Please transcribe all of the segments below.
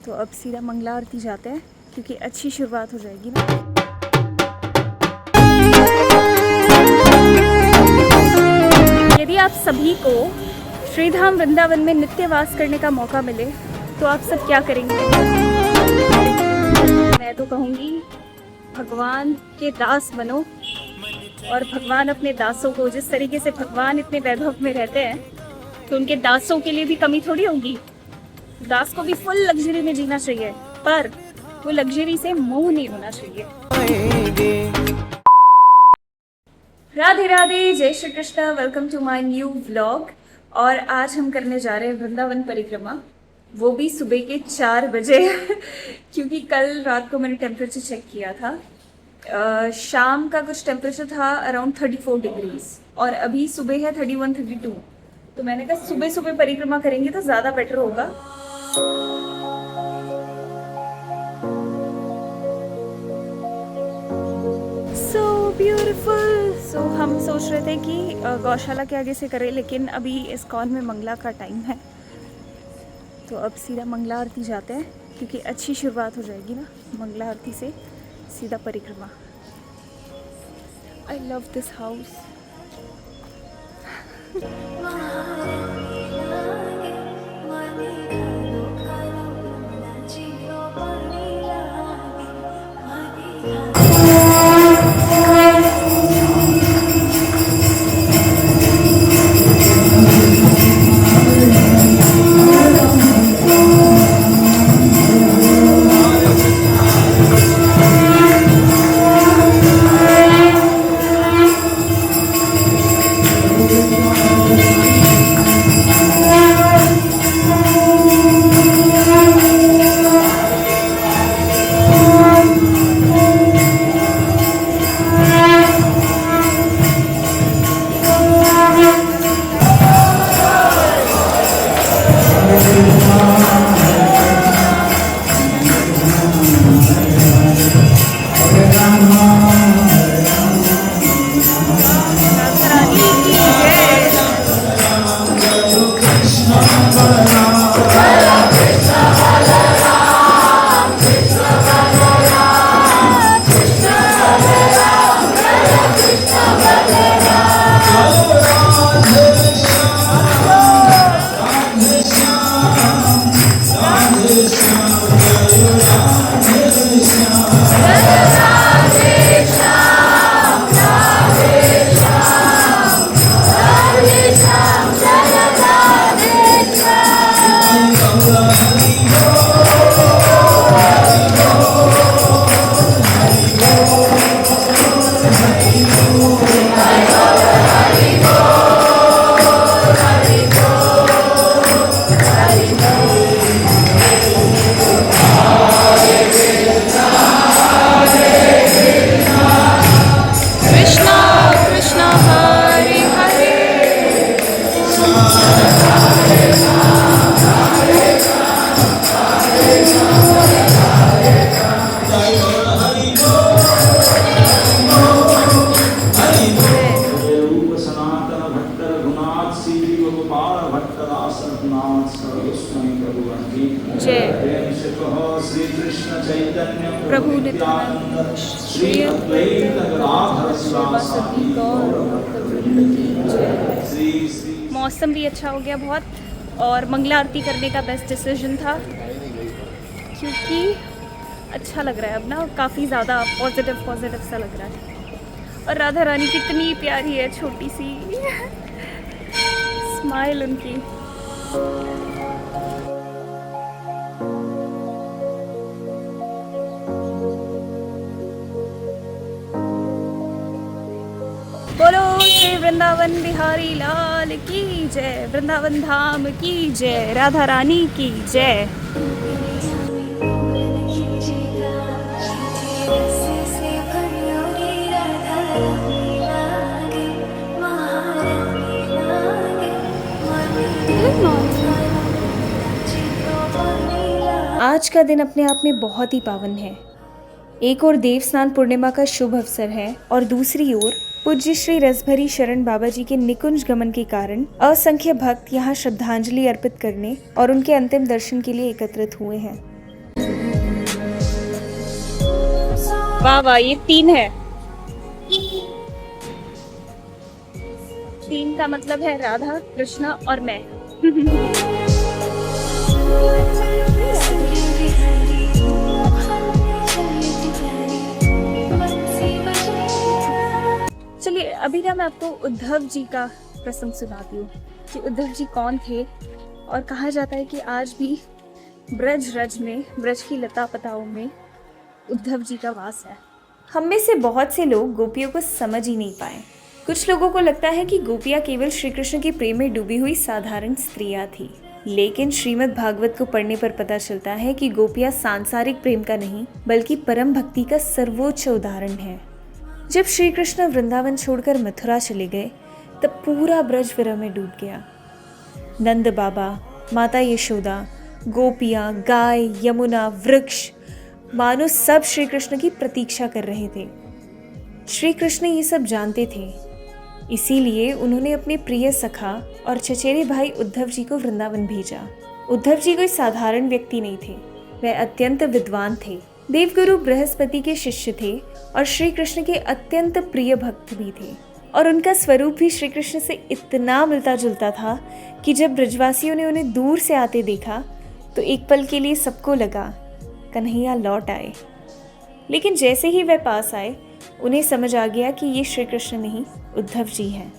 तो अब सीधा मंगला आरती जाते हैं क्योंकि अच्छी शुरुआत हो जाएगी ना। यदि आप सभी को श्रीधाम वृंदावन में नित्यवास करने का मौका मिले तो आप सब क्या करेंगे? मैं तो कहूँगी भगवान के दास बनो, और भगवान अपने दासों को, जिस तरीके से भगवान इतने वैभव में रहते हैं तो उनके दासों के लिए भी कमी थोड़ी होगी। दास को भी फुल लग्जरी में जीना चाहिए, पर वो लग्जरी से मोह नहीं होना चाहिए। राधे राधे, जय Shri Krishna, welcome to my new vlog. और आज हम करने जा रहे हैं वृंदावन परिक्रमा, वो भी सुबह के 4 बजे क्योंकि कल रात को मैंने टेम्परेचर चेक किया था, शाम का कुछ टेम्परेचर था अराउंड 34 डिग्रीज और अभी सुबह है 31-32। तो मैंने कहा सुबह सुबह परिक्रमा करेंगे तो ज़्यादा बेटर होगा। So beautiful. सो हम सोच रहे थे कि गौशाला के आगे से करें, लेकिन अभी इस्कॉन में मंगला का टाइम है तो अब सीधा मंगला आरती जाते हैं क्योंकि अच्छी शुरुआत हो जाएगी ना। मंगला आरती से सीधा परिक्रमा। I love this house. प्रभु नित्यानंद श्री मौसम भी अच्छा हो गया बहुत, और मंगला आरती करने का बेस्ट डिसीजन था क्योंकि अच्छा लग रहा है अब ना, काफ़ी ज़्यादा पॉजिटिव सा लग रहा है। और राधा रानी कितनी प्यारी है, छोटी सी स्माइल उनकी। बोलो श्री वृंदावन बिहारी लाल की जय, वृंदावन धाम की जय, राधा रानी की जय। आज का दिन अपने आप में बहुत ही पावन है। एक और देव स्नान पूर्णिमा का शुभ अवसर है और दूसरी ओर पूज्य श्री रसभरी शरण बाबा जी के निकुंज गमन के कारण असंख्य भक्त यहाँ श्रद्धांजलि अर्पित करने और उनके अंतिम दर्शन के लिए एकत्रित हुए हैं। वाह वाह, ये 3 है। 3 का मतलब है राधा, कृष्णा और मैं। चलिए अभी ना मैं आपको उद्धव जी का प्रसंग सुनाती हूँ कि उद्धव जी कौन थे। और कहा जाता है कि आज भी ब्रज रज में, ब्रज की लता पताओं में उद्धव जी का वास है। हम में से बहुत से लोग गोपियों को समझ ही नहीं पाए। कुछ लोगों को लगता है कि गोपियाँ केवल श्री कृष्ण के प्रेम में डूबी हुई साधारण स्त्रियाँ थी, लेकिन श्रीमद् भागवत को पढ़ने पर पता चलता है कि गोपियाँ सांसारिक प्रेम का नहीं बल्कि परम भक्ति का सर्वोच्च उदाहरण है। जब श्री कृष्ण वृंदावन छोड़कर मथुरा चले गए तब पूरा ब्रज विरह में डूब गया। नंद बाबा, माता यशोदा, गोपियाँ, गाय, यमुना, वृक्ष मानो सब श्री कृष्ण की प्रतीक्षा कर रहे थे। श्री कृष्ण ये सब जानते थे, इसीलिए उन्होंने अपने प्रिय सखा और चचेरे भाई उद्धव जी को वृंदावन भेजा। उद्धव जी कोई साधारण व्यक्ति नहीं थे, वह अत्यंत विद्वान थे। देवगुरु बृहस्पति के शिष्य थे और श्री कृष्ण के अत्यंत प्रिय भक्त भी थे। और उनका स्वरूप भी श्री कृष्ण से इतना मिलता जुलता था कि जब ब्रजवासियों ने उन्हें दूर से आते देखा तो एक पल के लिए सबको लगा कन्हैया लौट आए। लेकिन जैसे ही वह पास आए उन्हें समझ आ गया कि ये श्री कृष्ण नहीं, उद्धव जी हैं।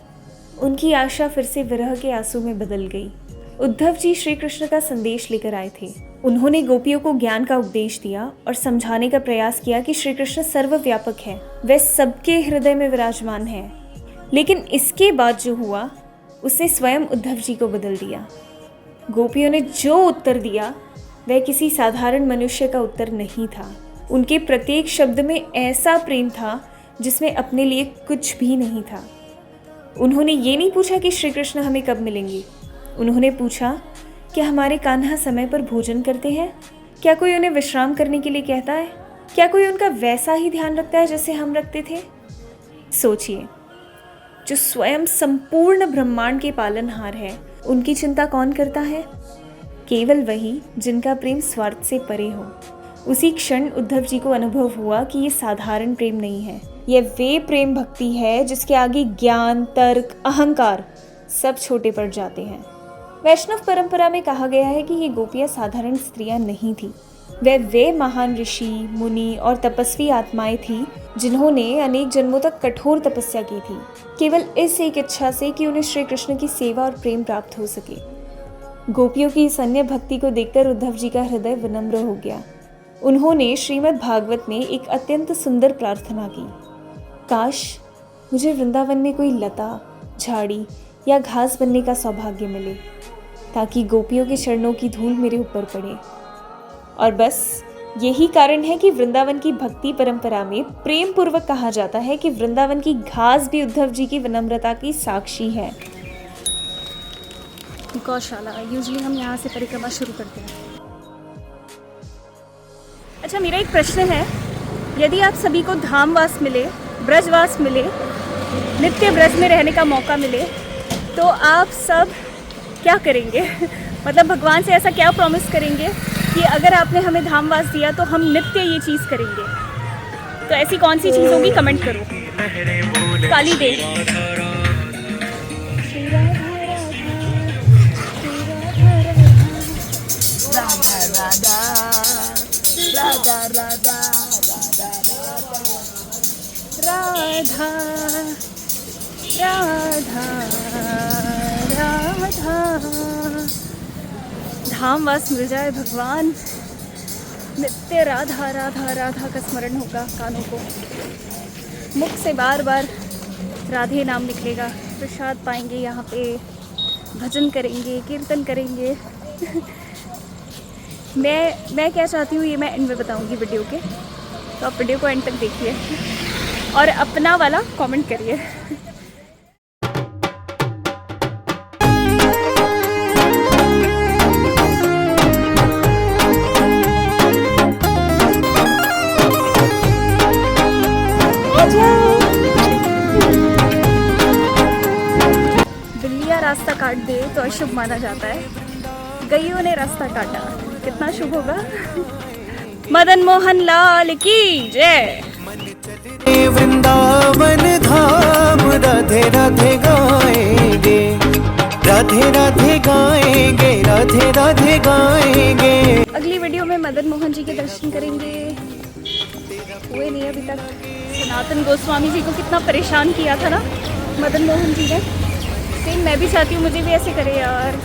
उनकी आशा फिर से विरह के आंसू में बदल गई। उद्धव जी श्री कृष्ण का संदेश लेकर आए थे। उन्होंने गोपियों को ज्ञान का उपदेश दिया और समझाने का प्रयास किया कि श्री कृष्ण सर्वव्यापक है, वह सबके हृदय में विराजमान है। लेकिन इसके बाद जो हुआ उसने स्वयं उद्धव जी को बदल दिया। गोपियों ने जो उत्तर दिया वह किसी साधारण मनुष्य का उत्तर नहीं था। उनके प्रत्येक शब्द में ऐसा प्रेम था जिसमें अपने लिए कुछ भी नहीं था। उन्होंने ये नहीं पूछा कि श्री कृष्ण हमें कब मिलेंगे, उन्होंने पूछा क्या हमारे कान्हा समय पर भोजन करते हैं, क्या कोई उन्हें विश्राम करने के लिए कहता है, क्या कोई उनका वैसा ही ध्यान रखता है जैसे हम रखते थे। सोचिए, जो स्वयं संपूर्ण ब्रह्मांड के पालनहार है उनकी चिंता कौन करता है? केवल वही जिनका प्रेम स्वार्थ से परे हो। उसी क्षण उद्धव जी को अनुभव हुआ कि ये साधारण प्रेम नहीं है, यह वे प्रेम भक्ति है जिसके आगे ज्ञान, तर्क, अहंकार सब छोटे पड़ जाते हैं। वैष्णव परंपरा में कहा गया है कि ये गोपियाँ साधारण स्त्रियां नहीं थी, वे महान ऋषि, मुनि और तपस्वी आत्माएं थी जिन्होंने अनेक जन्मों तक कठोर तपस्या की थी, केवल इस एक इच्छा से कि उन्हें श्री कृष्ण की सेवा और प्रेम प्राप्त हो सके। गोपियों की इस अन्य भक्ति को देखकर उद्धव जी का हृदय विनम्र हो गया। उन्होंने श्रीमद् भागवत में एक अत्यंत सुंदर प्रार्थना की, काश मुझे वृंदावन में कोई लता, झाड़ी या घास बनने का सौभाग्य मिले ताकि गोपियों के चरणों की धूल मेरे ऊपर पड़े। और बस यही कारण है कि वृंदावन की भक्ति परंपरा में प्रेम पूर्वक कहा जाता है कि वृंदावन की घास भी उद्धव जी की विनम्रता की साक्षी है। गौशाला, यूजुअली हम यहाँ से परिक्रमा शुरू करते हैं। अच्छा, मेरा एक प्रश्न है, यदि आप सभी को धामवास मिले, ब्रजवास मिले, नित्य ब्रज में रहने का मौका मिले, तो आप सब क्या करेंगे? मतलब भगवान से ऐसा क्या प्रॉमिस करेंगे कि अगर आपने हमें धामवास दिया तो हम नित्य ये चीज़ करेंगे? तो ऐसी कौन सी चीज़ होगी, कमेंट करो। काली देव, राधा राधा राधा, धामवास मिल जाए भगवान, नित्य राधा राधा राधा का स्मरण होगा कानों को, मुख से बार बार राधे नाम निकलेगा, प्रसाद पाएंगे, यहाँ पे भजन करेंगे, कीर्तन करेंगे। मैं क्या चाहती हूँ ये मैं एंड में बताऊँगी वीडियो के, तो आप वीडियो को एंड तक देखिए और अपना वाला कमेंट करिए। बिल्लियाँ रास्ता काट दे तो अशुभ माना जाता है, गईयों ने रास्ता काटा, कितना शुभ होगा। मदन मोहन लाल की जय। वृंदावन धाम राधे राधे गाएंगे, राधे राधे गाएंगे, राधे राधे गाएंगे। अगली वीडियो में मदन मोहन जी के दर्शन करेंगे। हुए नहीं अभी तक। सनातन गोस्वामी जी को कितना परेशान किया था ना मदन मोहन जी ने। सेम मैं भी चाहती हूँ मुझे भी ऐसे करे यार।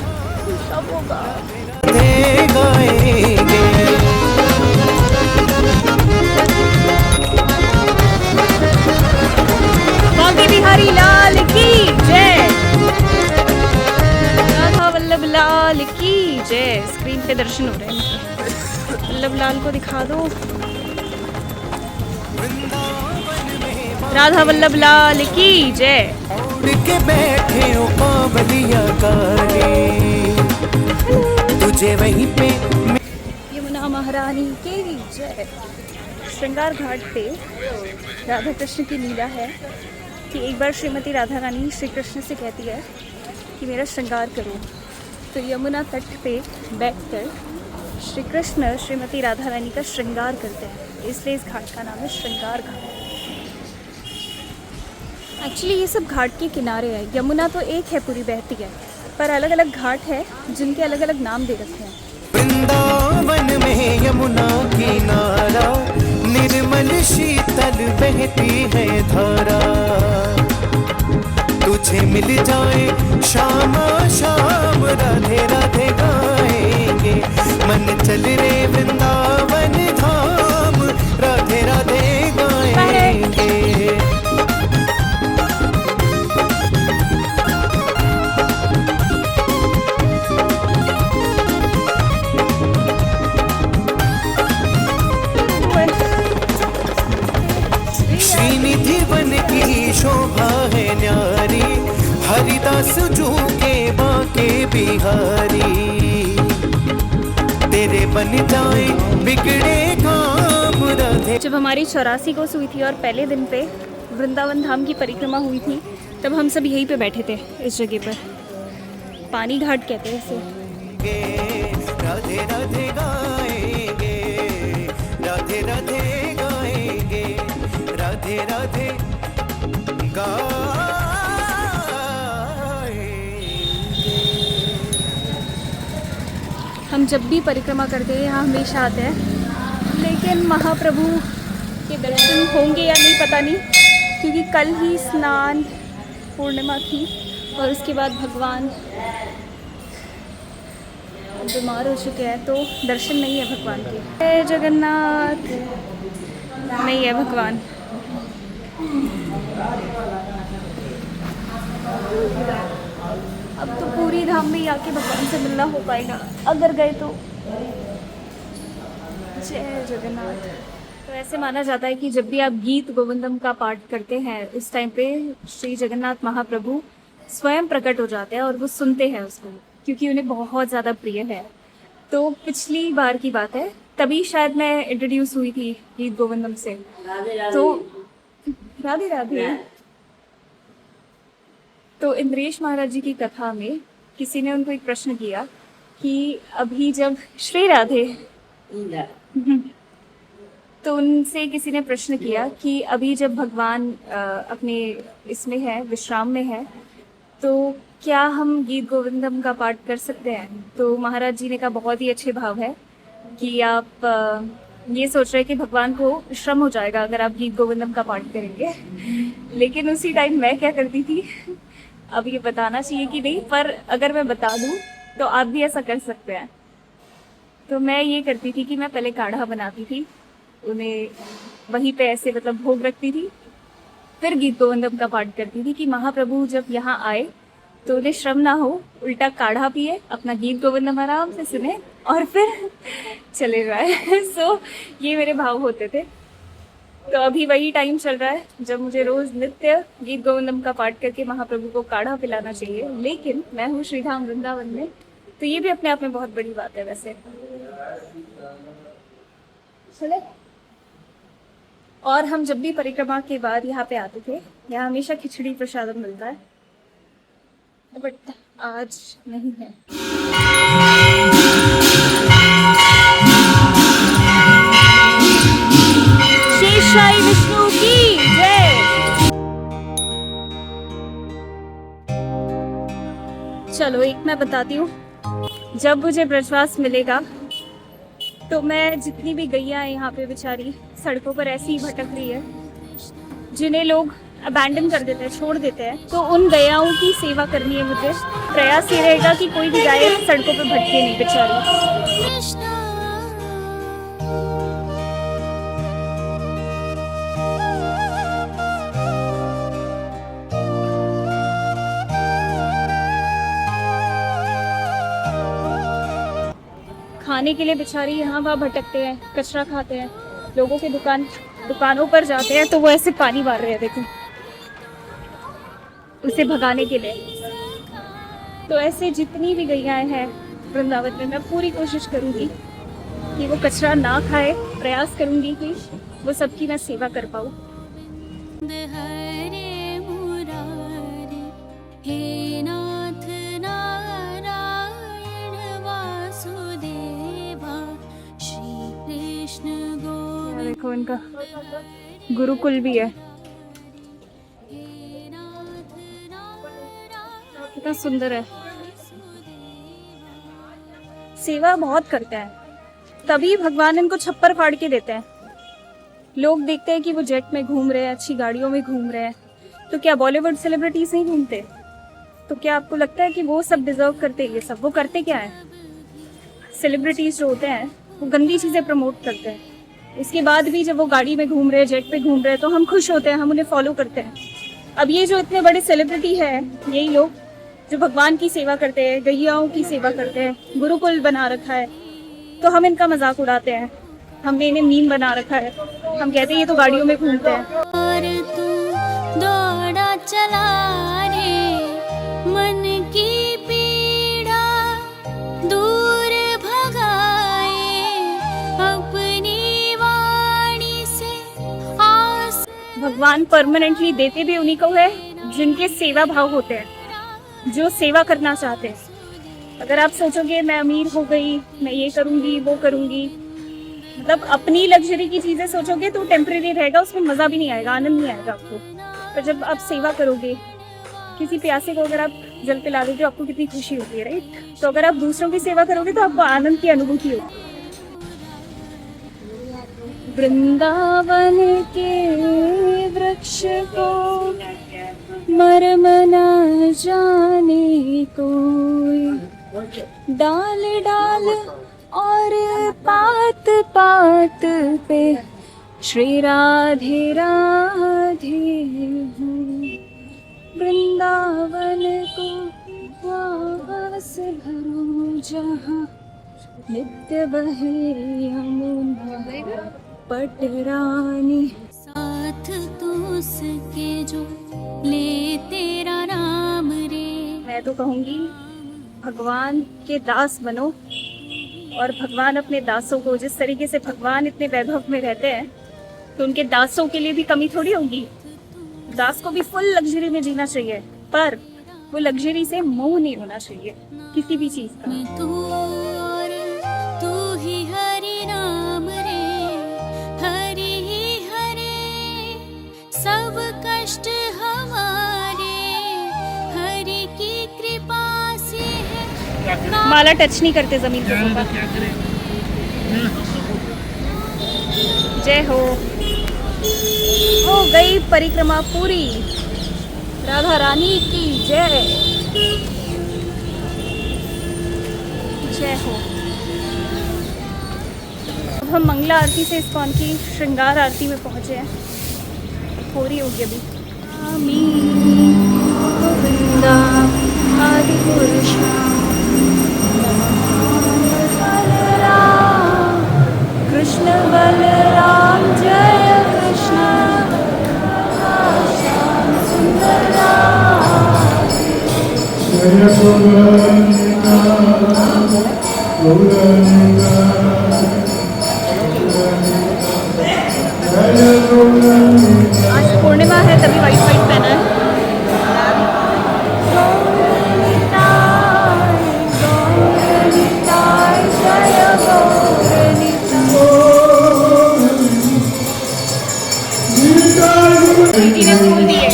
कब होगा? बांके बिहारी लाल की जय, राधा वल्लभ लाल की जय। स्क्रीन पे दर्शन हो रहे हैं। वल्लभ लाल को दिखा दो। राधा वल्लभ लाल की जय। के बैठे हो कांवलिया काले, तुझे वहीं पे यमुना महारानी की जय। श्रृंगार घाट पे राधा कृष्ण की लीला है कि एक बार श्रीमती राधा रानी श्री कृष्ण से कहती है कि मेरा श्रृंगार करो। तो यमुना तट पे बैठकर श्री कृष्ण श्रीमती राधा रानी का श्रृंगार करते हैं, इसलिए इस घाट का नाम है श्रृंगार घाट। एक्चुअली ये सब घाट के किनारे है। यमुना तो एक है, पूरी बहती है, पर अलग अलग घाट है जिनके अलग अलग नाम दे रखे हैं। वृंदावन में यमुना किनारा, निर्मल शीतल बहती है धारा। तुझे मिल जाए शाम शाम राधे राधे गाएंगे, मन चल रे वृंदावन धाम राधे राधे गाएंगे। श्रीनिधि वन की शोभा है न्यारी, हरिदास जू के बांके बिहारी। तेरे बन जाए बिगड़े काम राधे। जब हमारी 84 कोस हुई थी और पहले दिन पे वृंदावन धाम की परिक्रमा हुई थी, तब हम सब यहीं पे बैठे थे इस जगह पर। पानी घाट कहते हैं इसे। राधे राधे गाएंगे, राधे राधे गाएंगे, राधे राधे गाएंगे। हम जब भी परिक्रमा करते हैं यहाँ हमेशा आते हैं, लेकिन महाप्रभु के दर्शन होंगे या नहीं पता नहीं, क्योंकि कल ही स्नान पूर्णिमा थी और उसके बाद भगवान बीमार हो चुके हैं, तो दर्शन नहीं है भगवान के। जय जगन्नाथ। नहीं है भगवान। अब तो पूरी धाम में आके भगवान से मिलना हो पाएगा अगर गए तो। जय जगन्नाथ। तो ऐसे माना जाता है कि जब भी आप गीत गोविंदम का पाठ करते हैं, उस टाइम पे श्री जगन्नाथ महाप्रभु स्वयं प्रकट हो जाते हैं और वो सुनते हैं उसको, क्योंकि उन्हें बहुत ज़्यादा प्रिय है। तो पिछली बार की बात है, तभी शायद मैं इंट्रोड्यूस हुई थी गीत गोविंदम से। तो राधे राधे। तो इंद्रेश महाराज जी की कथा में किसी ने उनको एक प्रश्न किया कि अभी जब श्री राधे, तो उनसे किसी ने प्रश्न किया कि अभी जब भगवान अपने इसमें है, विश्राम में है, तो क्या हम गीत गोविंदम का पाठ कर सकते हैं? तो महाराज जी ने कहा बहुत ही अच्छे भाव है कि आप ये सोच रहे हैं कि भगवान को श्रम हो जाएगा अगर आप गीत गोविंदम का पाठ करेंगे। लेकिन उसी टाइम मैं क्या करती थी, अब ये बताना चाहिए कि नहीं, पर अगर मैं बता दूं तो आप भी ऐसा कर सकते हैं। तो मैं ये करती थी कि मैं पहले काढ़ा बनाती थी, उन्हें वहीं पे ऐसे मतलब भोग रखती थी, फिर गीत गोविंदम का पाठ करती थी कि महाप्रभु जब यहाँ आए तो उन्हें श्रम ना हो, उल्टा काढ़ा पिए, अपना गीत गोविंदम आराम से सुने और फिर चले जाए। सो ये मेरे भाव होते थे। तो अभी वही टाइम चल रहा है जब मुझे रोज नित्य गीत गोविंदम का पाठ करके महाप्रभु को काढ़ा पिलाना चाहिए, लेकिन मैं हूँ श्रीधाम वृंदावन में, तो ये भी अपने आप में बहुत बड़ी बात है वैसे। चले। और हम जब भी परिक्रमा के बाद यहाँ पे आते थे, यहाँ हमेशा खिचड़ी प्रसाद मिलता है, बट आज नहीं है। शेषाई विष्णु की चलो एक मैं बताती हूँ, जब मुझे ब्रजवास मिलेगा तो मैं जितनी भी गैया है यहाँ पे बेचारी सड़कों पर ऐसी ही भटक रही है, जिन्हें लोग अबैंडन कर देते हैं, छोड़ देते हैं, तो उन गैयाओं की सेवा करनी है मुझे। प्रयास ये रहेगा कि कोई भी गाय सड़कों पे भटके नहीं बेचारी। खाने के लिए बेचारी यहाँ वहाँ भटकते हैं, कचरा खाते हैं, लोगों के दुकानों पर जाते हैं तो वो ऐसे पानी मार रहे हैं, देखो, उसे भगाने के लिए। तो ऐसे जितनी भी गैयाएं हैं वृंदावन में, मैं पूरी कोशिश करूंगी कि वो कचरा ना खाए, प्रयास करूंगी कि वो सबकी मैं सेवा कर पाऊँ। हरे मुरारे हे नाथ नारायण वासुदेवा श्री कृष्ण गोविंद। देखो इनका गुरुकुल भी है, कितना सुंदर है। सेवा बहुत करते हैं, तभी भगवान इनको छप्पर फाड़ के देते हैं। लोग देखते हैं कि वो जेट में घूम रहे हैं, अच्छी गाड़ियों में घूम रहे हैं, तो क्या बॉलीवुड सेलिब्रिटीज नहीं घूमते? तो क्या आपको लगता है कि वो सब डिजर्व करते हैं? ये सब वो करते क्या है? सेलिब्रिटीज जो होते हैं वो गंदी चीजें प्रमोट करते हैं, उसके बाद भी जब वो गाड़ी में घूम रहे हैं, जेट पे घूम रहे हैं, तो हम खुश होते हैं, हम उन्हें फॉलो करते हैं। अब ये जो इतने बड़े सेलिब्रिटी है, यही लोग जो भगवान की सेवा करते हैं, गैयाओं की सेवा करते हैं, गुरुकुल बना रखा है, तो हम इनका मजाक उड़ाते हैं, हमने इन्हें मीम बना रखा है, हम कहते हैं ये तो गाड़ियों में घूमते हैं। और तू दौड़ा चला रे मन की पीड़ा दूर भगाए अपनी वाणी से आस। भगवान परमानेंटली देते भी उन्हीं को है जिनके सेवा भाव होते हैं, जो सेवा करना चाहते हैं। अगर आप सोचोगे मैं अमीर हो गई, मैं ये करूंगी वो करूंगी, मतलब अपनी लग्जरी की चीजें सोचोगे तो टेम्परेरी रहेगा, उसमें मजा भी नहीं आएगा, आनंद नहीं आएगा आपको। पर जब आप सेवा करोगे, किसी प्यासे को अगर आप जल पिला दोगे तो आपको कितनी खुशी होती है, राइट? तो अगर आप दूसरों की सेवा करोगे तो आपको आनंद की अनुभूति होगी। वृंदावन के वृक्ष को मर्म न जाने कोई, डाल डाल और पात पात पे श्री राधे राधे हूँ। वृंदावन को वास भरो जहाँ नित्य बहे यमुना पटरानी। साथ तू उसके जो ले तेरा नाम रे। मैं तो कहूँगी भगवान के दास बनो, और भगवान अपने दासों को, जिस तरीके से भगवान इतने वैभव में रहते हैं, तो उनके दासों के लिए भी कमी थोड़ी होगी। दास को भी फुल लग्जरी में जीना चाहिए, पर वो लग्जरी से मोह नहीं होना चाहिए किसी भी चीज का। तू और तू ही हरि नाम रे, हरि ही हरे सब कष्ट हमारे, हरि की कृपा से है। माला टच नहीं करते जमीन के ऊपर। जय हो गई परिक्रमा पूरी। राधा रानी की जय। जय हो। अब हम मंगला आरती से इस्कॉन की श्रृंगार आरती में पहुंचे हैं, हो रही होगी अभी। गोविंदा आदि पुरुषा कृष्ण बलराम जय कृष्ण श्याम सुंदर राम। आज पूर्णिमा है तभी वाइट वाइट पहना है। दीदी ने फूल दिए।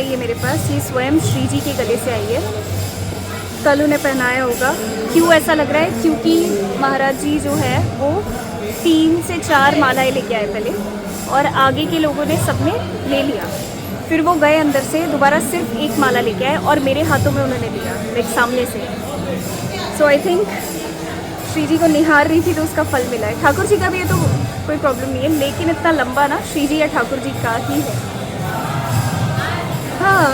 आई है मेरे पास, ये स्वयं श्री जी के गले से आई है। कल उन्हें पहनाया होगा। क्यों ऐसा लग रहा है? क्योंकि महाराज जी जो है वो 3 से 4 मालाएं लेके आए पहले, और आगे के लोगों ने सबने ले लिया। फिर वो गए अंदर से, दोबारा सिर्फ 1 माला लेके आए और मेरे हाथों में उन्होंने लिया, लाइक सामने से। सो आई थिंक श्री जी को निहार रही थी तो उसका फल मिला है। ठाकुर जी का भी है तो कोई प्रॉब्लम नहीं है, लेकिन इतना लंबा ना श्री जी या ठाकुर जी का ही है। हाँ,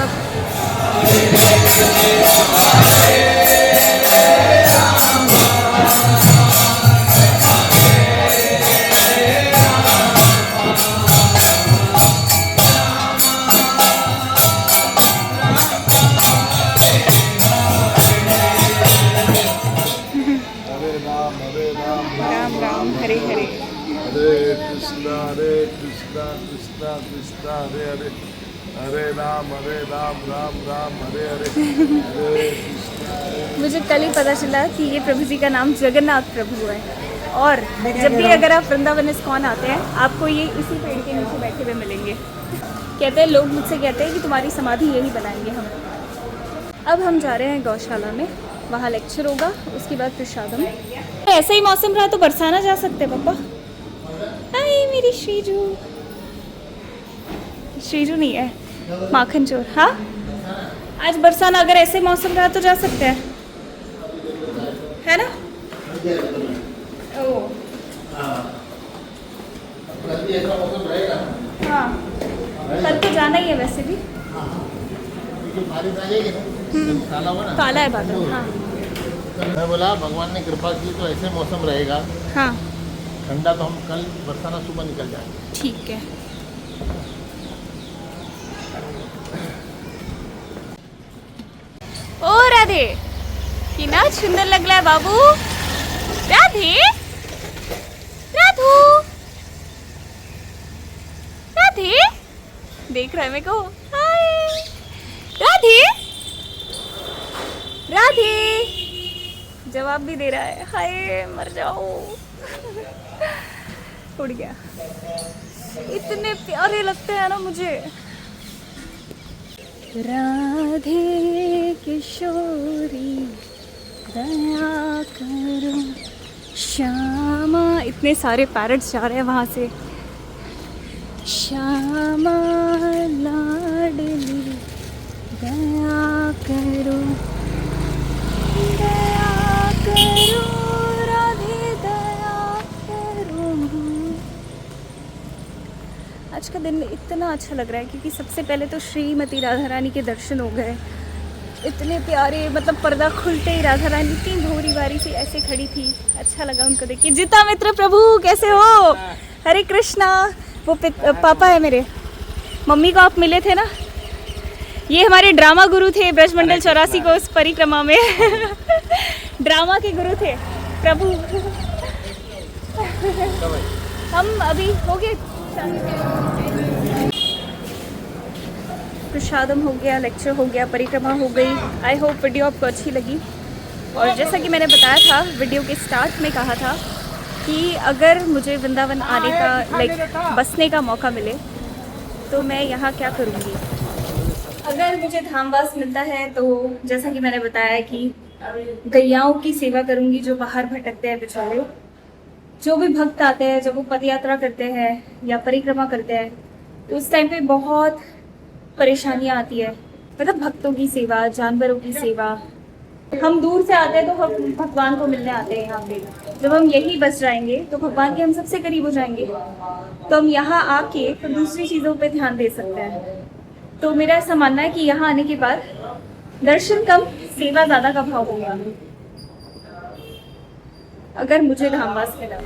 राम राम हरे हरे। हरे कृष्णा कृष्णा कृष्णा हरे हरे, हरे राम राम राम हरे हरे, हरे कृष्णा। मुझे कल ही पता चला कि ये प्रभु जी का नाम जगन्नाथ प्रभु है, और जब भी अगर आप वृंदावन इस्कॉन आते हैं आपको ये इसी पेड़ के नीचे बैठे हुए मिलेंगे। कहते हैं लोग, मुझसे कहते हैं कि तुम्हारी समाधि यही बनाएंगे हम। अब हम जा रहे हैं गौशाला में, वहाँ लेक्चर होगा, उसके बाद प्रसादम। ऐसा ही मौसम रहा तो बरसाना जा सकते हैं पापा। हाय मेरी श्रीजू। श्रीजू नहीं है, माखन चोर। हाँ, आज बरसाना अगर ऐसे मौसम रहा तो जा सकते हैं, है ना? ओ हाँ, कल तो जाना ही है वैसे भी। काला है बादल। हाँ मैं बोला भगवान ने कृपा की तो ऐसे मौसम रहेगा हाँ, ठंडा, तो हम कल बरसाना सुबह निकल जाएंगे। ठीक है। ओ राधे, कितना सुंदर लग रहा है बाबू। राधे, राधू, राधे देख रहा है मेरे को। हाय राधे, राधे जवाब भी दे रहा है। हाय मर जाओ। उड़ गया। इतने प्यारे लगते हैं ना मुझे। राधे किशोरी दया करो श्यामा। इतने सारे पैरट्स जा रहे हैं वहाँ से। श्यामा लाडली दया करो, दया करो राधे दया करो। आज का दिन इतना अच्छा लग रहा है क्योंकि सबसे पहले तो श्रीमती राधा रानी के दर्शन हो गए। इतने प्यारे, मतलब पर्दा खुलते ही राधा रानी इतनी भोरी बारी से ऐसे खड़ी थी। अच्छा लगा उनको देख के। जिता मित्र प्रभु कैसे हो? हरे कृष्णा। वो पापा है मेरे। मम्मी को आप मिले थे ना, ये हमारे ड्रामा गुरु थे ब्रजमंडल 84 को उस परिक्रमा में। ड्रामा के गुरु थे प्रभु। हम अभी हो गए, प्रसादम हो गया, लेक्चर हो गया, परिक्रमा हो गई। आई होप वीडियो आपको अच्छी लगी। और जैसा कि मैंने बताया था, वीडियो के स्टार्ट में कहा था कि अगर मुझे वृंदावन आने का, लाइक बसने का मौका मिले तो मैं यहाँ क्या करूँगी। अगर मुझे धामवास मिलता है तो जैसा कि मैंने बताया कि गैयाओं की सेवा करूँगी जो बाहर भटकते हैं बेचारे। जो भी भक्त आते हैं, जब वो पदयात्रा करते हैं या परिक्रमा करते हैं, तो उस टाइम पे बहुत परेशानियाँ आती है। मतलब भक्तों की सेवा, जानवरों की सेवा। हम दूर से आते हैं तो हम भगवान को मिलने आते हैं यहाँ पे। जब हम यही बस जाएंगे तो भगवान के हम सबसे करीब हो जाएंगे। तो हम यहाँ आके तो दूसरी चीज़ों पे ध्यान दे सकते हैं। तो मेरा ऐसा मानना है कि यहाँ आने के बाद दर्शन कम, सेवा ज़्यादा का भाव होगा अगर मुझे धामवास मिला।